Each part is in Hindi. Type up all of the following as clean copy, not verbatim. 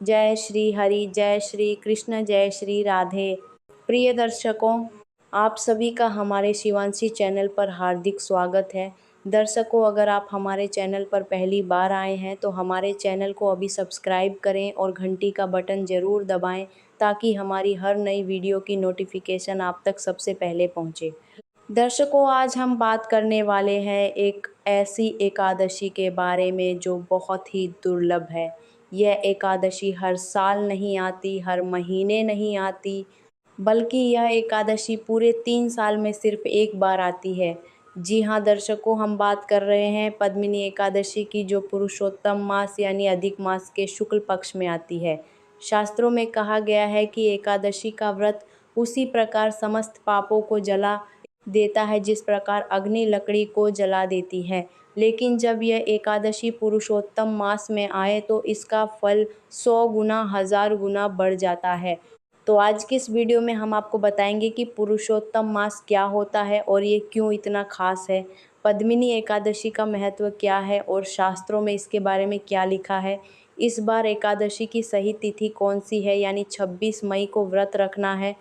जय श्री हरि, जय श्री कृष्ण, जय श्री राधे। प्रिय दर्शकों, आप सभी का हमारे शिवांशी चैनल पर हार्दिक स्वागत है। दर्शकों, अगर आप हमारे चैनल पर पहली बार आए हैं तो हमारे चैनल को अभी सब्सक्राइब करें और घंटी का बटन ज़रूर दबाएं ताकि हमारी हर नई वीडियो की नोटिफिकेशन आप तक सबसे पहले पहुंचे। दर्शकों, आज हम बात करने वाले हैं एक ऐसी एकादशी के बारे में जो बहुत ही दुर्लभ है। यह एकादशी हर साल नहीं आती, हर महीने नहीं आती, बल्कि यह एकादशी पूरे 3 साल में सिर्फ एक बार आती है। जी हाँ दर्शकों, हम बात कर रहे हैं पद्मिनी एकादशी की, जो पुरुषोत्तम मास यानी अधिक मास के शुक्ल पक्ष में आती है। शास्त्रों में कहा गया है कि एकादशी का व्रत उसी प्रकार समस्त पापों को जला देता है जिस प्रकार अग्नि लकड़ी को जला देती है। लेकिन जब यह एकादशी पुरुषोत्तम मास में आए तो इसका फल 100 गुना, 1000 गुना बढ़ जाता है। तो आज की इस वीडियो में हम आपको बताएंगे कि पुरुषोत्तम मास क्या होता है और ये क्यों इतना खास है, पद्मिनी एकादशी का महत्व क्या है और शास्त्रों में इसके बारे में क्या लिखा है। इस बार एकादशी की सही तिथि कौन सी है, यानी 26 मई को व्रत रखना है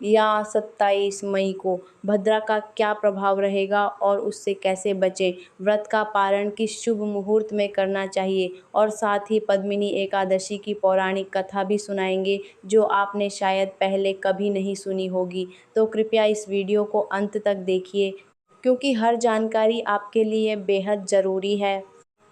या 27 मई को, भद्रा का क्या प्रभाव रहेगा और उससे कैसे बचें, व्रत का पारण किस शुभ मुहूर्त में करना चाहिए, और साथ ही पद्मिनी एकादशी की पौराणिक कथा भी सुनाएंगे जो आपने शायद पहले कभी नहीं सुनी होगी। तो कृपया इस वीडियो को अंत तक देखिए क्योंकि हर जानकारी आपके लिए बेहद ज़रूरी है।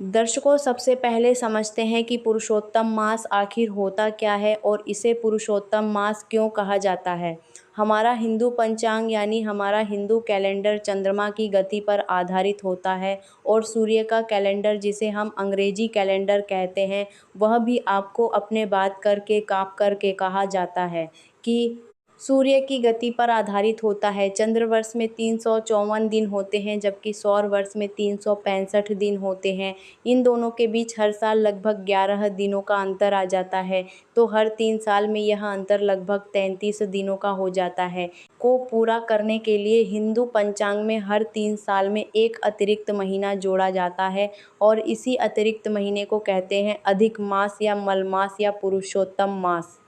दर्शकों, सबसे पहले समझते हैं कि पुरुषोत्तम मास आखिर होता क्या है और इसे पुरुषोत्तम मास क्यों कहा जाता है। हमारा हिंदू पंचांग यानी हमारा हिंदू कैलेंडर चंद्रमा की गति पर आधारित होता है और सूर्य का कैलेंडर, जिसे हम अंग्रेजी कैलेंडर कहते हैं, वह भी आपको अपने बात करके काप करके कहा जाता है कि सूर्य की गति पर आधारित होता है। चंद्रवर्ष में 354 दिन होते हैं जबकि सौर वर्ष में 365 दिन होते हैं। इन दोनों के बीच हर साल लगभग 11 दिनों का अंतर आ जाता है, तो हर 3 साल में यह अंतर लगभग 33 दिनों का हो जाता है। को पूरा करने के लिए हिंदू पंचांग में हर 3 साल में एक अतिरिक्त महीना जोड़ा जाता है और इसी अतिरिक्त महीने को कहते हैं अधिक मास या मलमास या पुरुषोत्तम मास।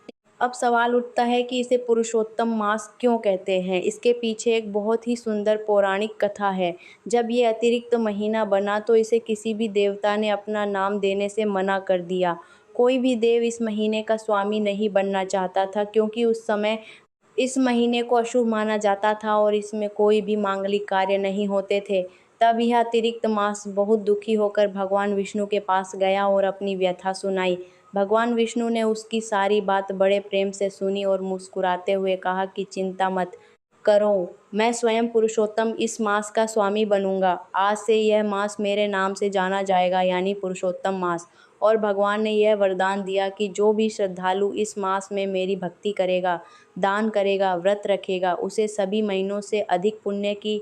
अब सवाल उठता है कि इसे पुरुषोत्तम मास क्यों कहते हैं। इसके पीछे एक बहुत ही सुंदर पौराणिक कथा है। जब ये अतिरिक्त महीना बना तो इसे किसी भी देवता ने अपना नाम देने से मना कर दिया। कोई भी देव इस महीने का स्वामी नहीं बनना चाहता था क्योंकि उस समय इस महीने को अशुभ माना जाता था और इसमें कोई भी मांगलिक कार्य नहीं होते थे। तब यह अतिरिक्त मास बहुत दुखी होकर भगवान विष्णु के पास गया और अपनी व्यथा सुनाई। भगवान विष्णु ने उसकी सारी बात बड़े प्रेम से सुनी और मुस्कुराते हुए कहा कि चिंता मत करो, मैं स्वयं पुरुषोत्तम इस मास का स्वामी बनूंगा। आज से यह मास मेरे नाम से जाना जाएगा, यानी पुरुषोत्तम मास। और भगवान ने यह वरदान दिया कि जो भी श्रद्धालु इस मास में मेरी भक्ति करेगा, दान करेगा, व्रत रखेगा, उसे सभी महीनों से अधिक पुण्य की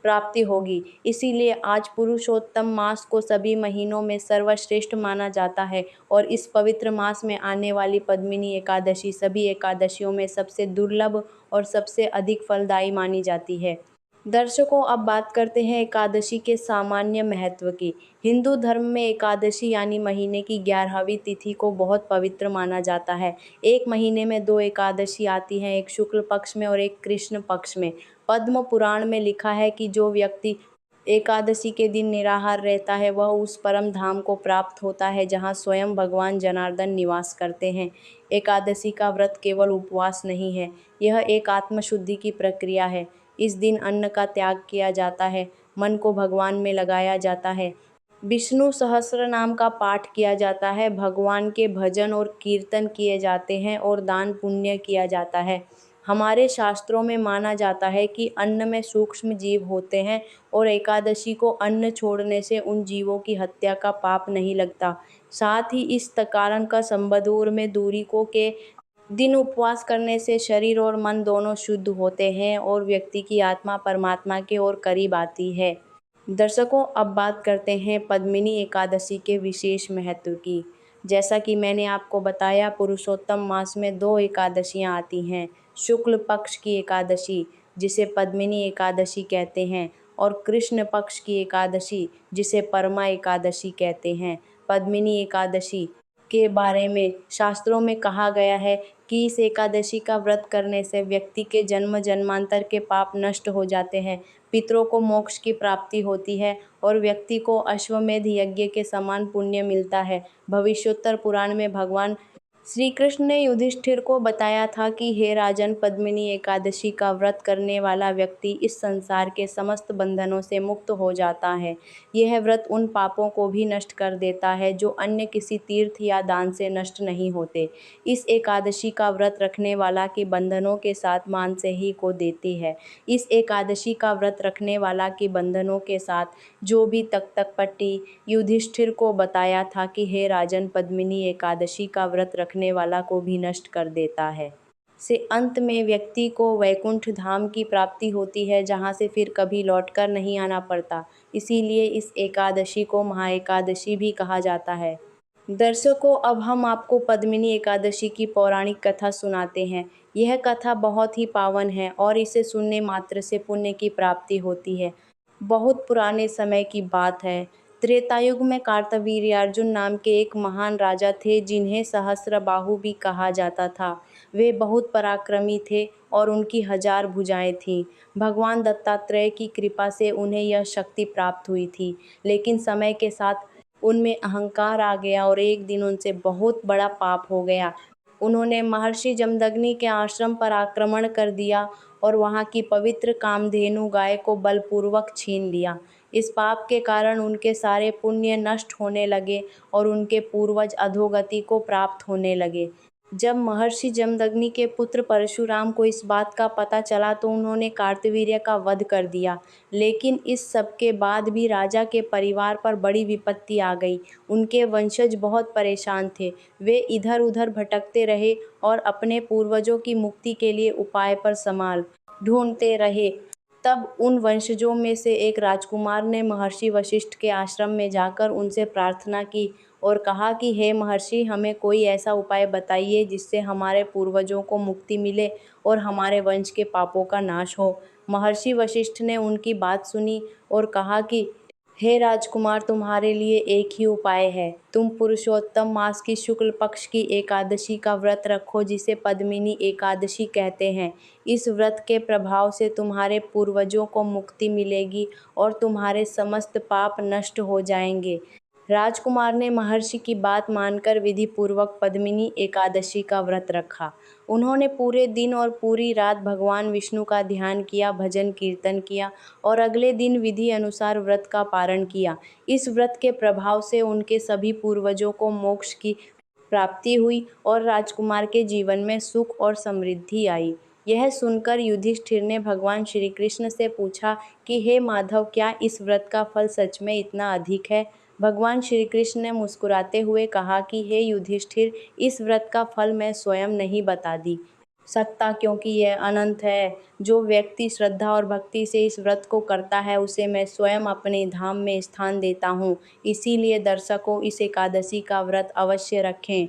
प्राप्ति होगी। इसीलिए आज पुरुषोत्तम मास को सभी महीनों में सर्वश्रेष्ठ माना जाता है और इस पवित्र मास में आने वाली पद्मिनी एकादशी सभी एकादशियों में सबसे दुर्लभ और सबसे अधिक फलदायी मानी जाती है। दर्शकों, अब बात करते हैं एकादशी के सामान्य महत्व की। हिंदू धर्म में एकादशी यानी महीने की 11वीं तिथि को बहुत पवित्र माना जाता है। एक महीने में 2 एकादशी आती हैं, एक शुक्ल पक्ष में और एक कृष्ण पक्ष में। पद्म पुराण में लिखा है कि जो व्यक्ति एकादशी के दिन निराहार रहता है वह उस परम धाम को प्राप्त होता है जहाँ स्वयं भगवान जनार्दन निवास करते हैं। एकादशी का व्रत केवल उपवास नहीं है, यह एक आत्मशुद्धि की प्रक्रिया है। इस दिन अन्न का त्याग किया जाता है, मन को भगवान में लगाया जाता है, विष्णु सहस्त्र नाम का पाठ किया जाता है, भगवान के भजन और कीर्तन किए जाते हैं और दान पुण्य किया जाता है। हमारे शास्त्रों में माना जाता है कि अन्न में सूक्ष्म जीव होते हैं और एकादशी को अन्न छोड़ने से उन जीवों की हत्या का पाप नहीं लगता। साथ ही इस कारण का संबंधोर में दूरी को के दिन उपवास करने से शरीर और मन दोनों शुद्ध होते हैं और व्यक्ति की आत्मा परमात्मा के ओर करीब आती है। दर्शकों, अब बात करते हैं पद्मिनी एकादशी के विशेष महत्व की। जैसा कि मैंने आपको बताया, पुरुषोत्तम मास में 2 एकादशियां आती हैं। शुक्ल पक्ष की एकादशी जिसे पद्मिनी एकादशी कहते हैं और कृष्ण पक्ष की एकादशी जिसे परमा एकादशी कहते हैं। पद्मिनी एकादशी के बारे में शास्त्रों में कहा गया है कि इस एकादशी का व्रत करने से व्यक्ति के जन्म जन्मांतर के पाप नष्ट हो जाते हैं, पितरों को मोक्ष की प्राप्ति होती है और व्यक्ति को अश्वमेध यज्ञ के समान पुण्य मिलता है। भविष्योत्तर पुराण में भगवान श्री कृष्ण ने युधिष्ठिर को बताया था कि हे राजन, पद्मिनी एकादशी का व्रत करने वाला व्यक्ति इस संसार के समस्त बंधनों से मुक्त हो जाता है। यह व्रत उन पापों को भी नष्ट कर देता है जो अन्य किसी तीर्थ या दान से नष्ट नहीं होते। इस एकादशी का व्रत रखने वाला की बंधनों के साथ मानसेही को देती है। इस एकादशी का व्रत रखने वाला की बंधनों के साथ जो भी तकतकपट्टी युधिष्ठिर को बताया था कि हे राजन, पद्मिनी एकादशी का व्रत रखने वाला को भी नष्ट कर देता है। से अंत में व्यक्ति को वैकुंठ धाम की प्राप्ति होती है, जहाँ से फिर कभी लौटकर नहीं आना पड़ता। इसीलिए इस एकादशी को महाएकादशी भी कहा जाता है। दर्शकों, अब हम आपको पद्मिनी एकादशी की पौराणिक कथा सुनाते हैं। यह कथा बहुत ही पावन है और इसे सुनने मात्र से पुण्य की प्राप्ति होती है। बहुत पुराने समय की बात है। त्रेतायुग में कार्तवीर्यार्जुन नाम के एक महान राजा थे, जिन्हें सहस्त्रबाहु भी कहा जाता था। वे बहुत पराक्रमी थे और उनकी 1000 भुजाएं थीं। भगवान दत्तात्रेय की कृपा से उन्हें यह शक्ति प्राप्त हुई थी, लेकिन समय के साथ उनमें अहंकार आ गया और एक दिन उनसे बहुत बड़ा पाप हो गया। उन्होंने महर्षि जमदग्नि के आश्रम पर आक्रमण कर दिया और वहां की पवित्र कामधेनु गाय को बलपूर्वक छीन लिया। इस पाप के कारण उनके सारे पुण्य नष्ट होने लगे और उनके पूर्वज अधोगति को प्राप्त होने लगे। जब महर्षि जमदग्नि के पुत्र परशुराम को इस बात का पता चला तो उन्होंने कार्तवीर्य का वध कर दिया। लेकिन इस सब के बाद भी राजा के परिवार पर बड़ी विपत्ति आ गई। उनके वंशज बहुत परेशान थे। वे इधर उधर भटकते रहे और अपने पूर्वजों की मुक्ति के लिए उपाय पर समाल ढूंढते रहे। तब उन वंशजों में से एक राजकुमार ने महर्षि वशिष्ठ के आश्रम में जाकर उनसे प्रार्थना की और कहा कि हे महर्षि, हमें कोई ऐसा उपाय बताइए जिससे हमारे पूर्वजों को मुक्ति मिले और हमारे वंश के पापों का नाश हो। महर्षि वशिष्ठ ने उनकी बात सुनी और कहा कि हे राजकुमार, तुम्हारे लिए एक ही उपाय है। तुम पुरुषोत्तम मास की शुक्ल पक्ष की एकादशी का व्रत रखो, जिसे पद्मिनी एकादशी कहते हैं। इस व्रत के प्रभाव से तुम्हारे पूर्वजों को मुक्ति मिलेगी और तुम्हारे समस्त पाप नष्ट हो जाएंगे। राजकुमार ने महर्षि की बात मानकर विधि पूर्वक पद्मिनी एकादशी का व्रत रखा। उन्होंने पूरे दिन और पूरी रात भगवान विष्णु का ध्यान किया, भजन कीर्तन किया और अगले दिन विधि अनुसार व्रत का पारण किया। इस व्रत के प्रभाव से उनके सभी पूर्वजों को मोक्ष की प्राप्ति हुई और राजकुमार के जीवन में सुख और समृद्धि आई। यह सुनकर युधिष्ठिर ने भगवान श्री कृष्ण से पूछा कि हे माधव, क्या इस व्रत का फल सच में इतना अधिक है? भगवान श्री कृष्ण ने मुस्कुराते हुए कहा कि हे युधिष्ठिर, इस व्रत का फल मैं स्वयं नहीं बता दी सकता, क्योंकि यह अनंत है। जो व्यक्ति श्रद्धा और भक्ति से इस व्रत को करता है, उसे मैं स्वयं अपने धाम में स्थान देता हूँ। इसीलिए दर्शकों, इस एकादशी का व्रत अवश्य रखें।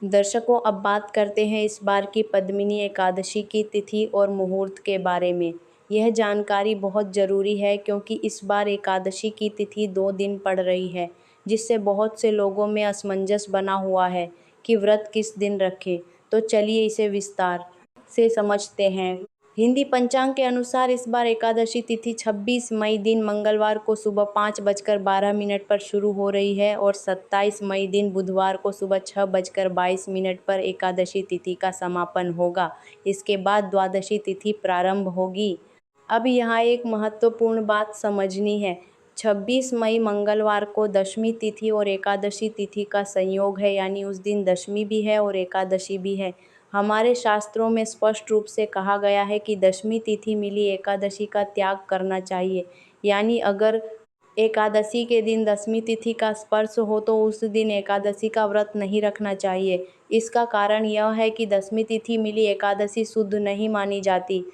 दर्शकों, अब बात करते हैं इस बार की पद्मिनी एकादशी की तिथि और मुहूर्त के बारे में। यह जानकारी बहुत ज़रूरी है क्योंकि इस बार एकादशी की तिथि 2 दिन पड़ रही है, जिससे बहुत से लोगों में असमंजस बना हुआ है कि व्रत किस दिन रखें। तो चलिए इसे विस्तार से समझते हैं। हिंदी पंचांग के अनुसार इस बार एकादशी तिथि 26 मई दिन मंगलवार को सुबह 5:12 पर शुरू हो रही है और 27 मई दिन बुधवार को सुबह 6:22 पर एकादशी तिथि का समापन होगा। इसके बाद द्वादशी तिथि प्रारंभ होगी। अब यहाँ एक महत्वपूर्ण बात समझनी है। 26 मई मंगलवार को दशमी तिथि और एकादशी तिथि का संयोग है, यानी उस दिन दशमी भी है और एकादशी भी है। हमारे शास्त्रों में स्पष्ट रूप से कहा गया है कि दशमी तिथि मिली एकादशी का त्याग करना चाहिए। यानी अगर एकादशी के दिन दशमी तिथि का स्पर्श हो तो उस दिन एकादशी का व्रत नहीं रखना चाहिए। इसका कारण यह है कि दशमी तिथि मिली एकादशी शुद्ध नहीं मानी जाती।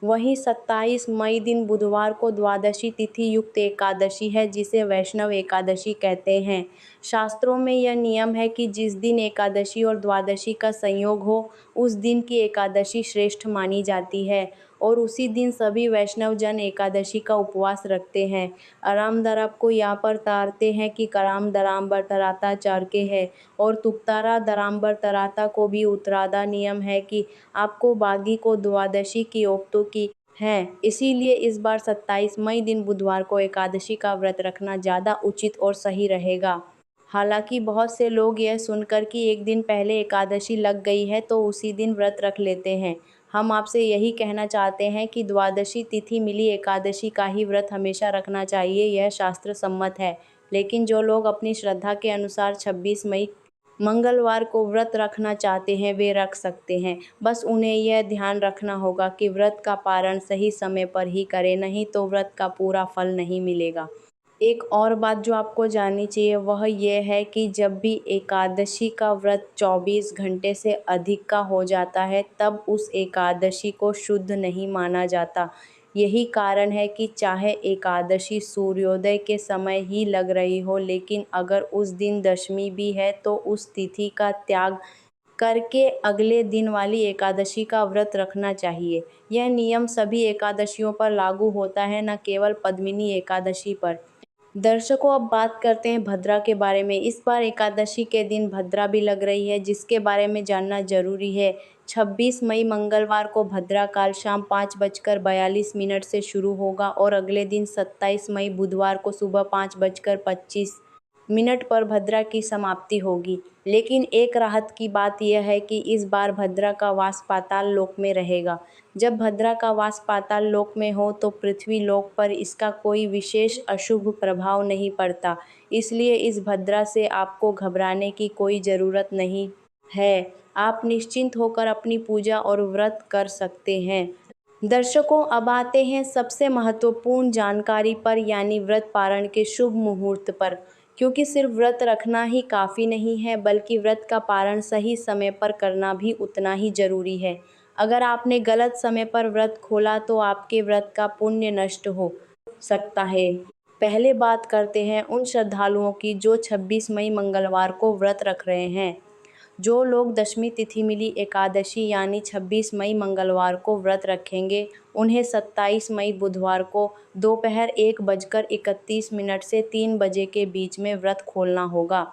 वहीं 27 मई दिन बुधवार को द्वादशी तिथि युक्त एकादशी है, जिसे वैष्णव एकादशी कहते हैं। शास्त्रों में यह नियम है कि जिस दिन एकादशी और द्वादशी का संयोग हो, उस दिन की एकादशी श्रेष्ठ मानी जाती है। और उसी दिन सभी वैष्णव जन एकादशी का उपवास रखते हैं। आरामदार आपको यहाँ पर तारते हैं कि कराम दराम्बर तराता चारके है और तुक्तारा दराम्बर तराता को भी उत्तराधा नियम है कि आपको बागी को द्वादशी की ओप्तो की है। इसीलिए इस बार 27 मई दिन बुधवार को एकादशी का व्रत रखना ज़्यादा उचित और सही रहेगा। हालांकि बहुत से लोग यह सुनकर कि एक दिन पहले एकादशी लग गई है तो उसी दिन व्रत रख लेते हैं। हम आपसे यही कहना चाहते हैं कि द्वादशी तिथि मिली एकादशी का ही व्रत हमेशा रखना चाहिए, यह शास्त्र सम्मत है। लेकिन जो लोग अपनी श्रद्धा के अनुसार 26 मई मंगलवार को व्रत रखना चाहते हैं वे रख सकते हैं। बस उन्हें यह ध्यान रखना होगा कि व्रत का पारण सही समय पर ही करें, नहीं तो व्रत का पूरा फल नहीं मिलेगा। एक और बात जो आपको जाननी चाहिए वह यह है कि जब भी एकादशी का व्रत 24 घंटे से अधिक का हो जाता है तब उस एकादशी को शुद्ध नहीं माना जाता। यही कारण है कि चाहे एकादशी सूर्योदय के समय ही लग रही हो, लेकिन अगर उस दिन दशमी भी है तो उस तिथि का त्याग करके अगले दिन वाली एकादशी का व्रत रखना चाहिए। यह नियम सभी एकादशियों पर लागू होता है, न केवल पद्मिनी एकादशी पर। दर्शकों, अब बात करते हैं भद्रा के बारे में। इस बार एकादशी के दिन भद्रा भी लग रही है, जिसके बारे में जानना जरूरी है। 26 मई मंगलवार को भद्रा काल शाम 5:42 से शुरू होगा और अगले दिन 27 मई बुधवार को सुबह 5:25 पर भद्रा की समाप्ति होगी। लेकिन एक राहत की बात यह है कि इस बार भद्रा का वास पाताल लोक में रहेगा। जब भद्रा का वास पाताल लोक में हो तो पृथ्वी लोक पर इसका कोई विशेष अशुभ प्रभाव नहीं पड़ता। इसलिए इस भद्रा से आपको घबराने की कोई ज़रूरत नहीं है। आप निश्चिंत होकर अपनी पूजा और व्रत कर सकते हैं। दर्शकों, अब आते हैं सबसे महत्वपूर्ण जानकारी पर, यानी व्रत पारण के शुभ मुहूर्त पर। क्योंकि सिर्फ व्रत रखना ही काफ़ी नहीं है, बल्कि व्रत का पारण सही समय पर करना भी उतना ही जरूरी है। अगर आपने गलत समय पर व्रत खोला तो आपके व्रत का पुण्य नष्ट हो सकता है। पहले बात करते हैं उन श्रद्धालुओं की जो 26 मई मंगलवार को व्रत रख रहे हैं। जो लोग दशमी तिथि मिली एकादशी यानी 26 मई मंगलवार को व्रत रखेंगे, उन्हें 27 मई बुधवार को दोपहर 1:31 से 3 बजे के बीच में व्रत खोलना होगा।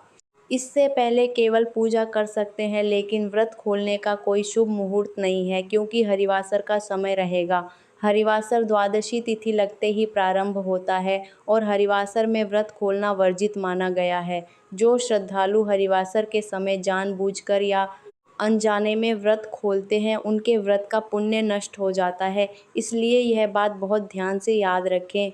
इससे पहले केवल पूजा कर सकते हैं, लेकिन व्रत खोलने का कोई शुभ मुहूर्त नहीं है, क्योंकि हरिवासर का समय रहेगा। हरिवासर द्वादशी तिथि लगते ही प्रारंभ होता है और हरिवासर में व्रत खोलना वर्जित माना गया है। जो श्रद्धालु हरिवासर के समय जानबूझकर या अनजाने में व्रत खोलते हैं उनके व्रत का पुण्य नष्ट हो जाता है, इसलिए यह बात बहुत ध्यान से याद रखें।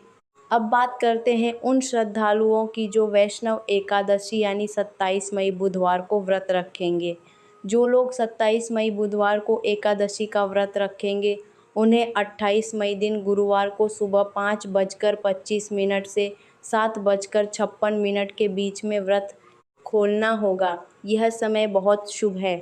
अब बात करते हैं उन श्रद्धालुओं की जो वैष्णव एकादशी यानी 27 मई बुधवार को व्रत रखेंगे। जो लोग 27 मई बुधवार को एकादशी का व्रत रखेंगे, उन्हें 28 मई दिन गुरुवार को सुबह 5:25 से 7:56 के बीच में व्रत खोलना होगा। यह समय बहुत शुभ है।